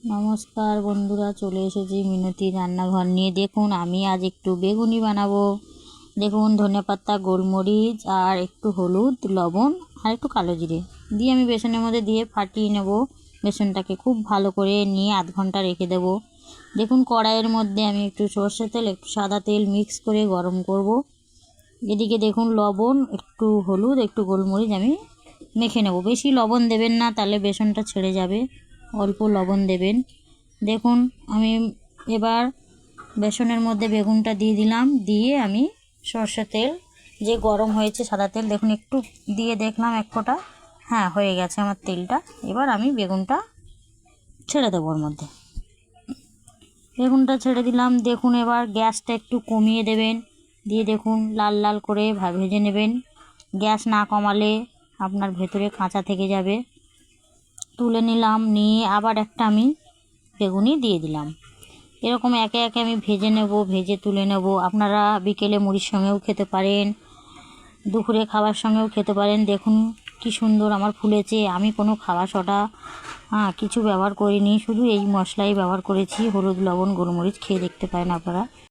নমস্কার বন্ধুরা, চলে এসেছি মিনতি রান্নাঘর নিয়ে। দেখুন আমি আজ একটু বেগুনি বানাবো। দেখুন ধনেপাতা, গোলমরিচ আর একটু হলুদ, লবণ আর একটু কালো জিরে দিয়ে আমি বেসনের মধ্যে দিয়ে ফাটিয়ে নেব। বেসনটাকে খুব ভালো করে নিয়ে আধ ঘন্টা রেখে দেব। দেখুন কড়াইয়ের মধ্যে আমি একটু সর্ষে তেল, একটু সাদা তেল মিক্স করে গরম করব। এদিকে দেখুন লবণ, একটু হলুদ, একটু গোলমরিচ আমি মেখে নেব। বেশি লবণ দেবেন না, তাহলে বেসনটা ছেড়ে যাবে। অল্প লবণ দেবেন। দেখুন আমি এবার বেসনের মধ্যে বেগুনটা দিয়ে দিলাম। দিয়ে আমি সর্ষে তেল যে গরম হয়েছে, সাদা তেল দেখুন একটু দিয়ে দেখলাম এক ফোঁটা, হ্যাঁ হয়ে গেছে আমার তেলটা। এবার আমি বেগুনটা ছেড়ে দেবো ওর মধ্যে। বেগুনটা ছেড়ে দিলাম। দেখুন এবার গ্যাসটা একটু কমিয়ে দেবেন, দিয়ে দেখুন লাল লাল করে ভেজে নেবেন। গ্যাস না কমালে আপনার ভেতরে কাঁচা থেকে যাবে। তুলে নিলাম, নিয়ে আবার একটা আমি বেগুনি দিয়ে দিলাম। এরকম একে একে আমি ভেজে নেব, ভেজে তুলে নেব। আপনারা বিকেলে মুড়ির সঙ্গেও খেতে পারেন, দুপুরে খাবার সঙ্গেও খেতে পারেন। দেখুন কি সুন্দর আমার ফুলেছে। আমি কোনো খাওয়া সোডা কিছু ব্যবহার করিনি, শুধু এই মশলাই ব্যবহার করেছি, হলুদ, লবণ, গোলমরিচ। খেয়ে দেখতে পারেন আপনারা।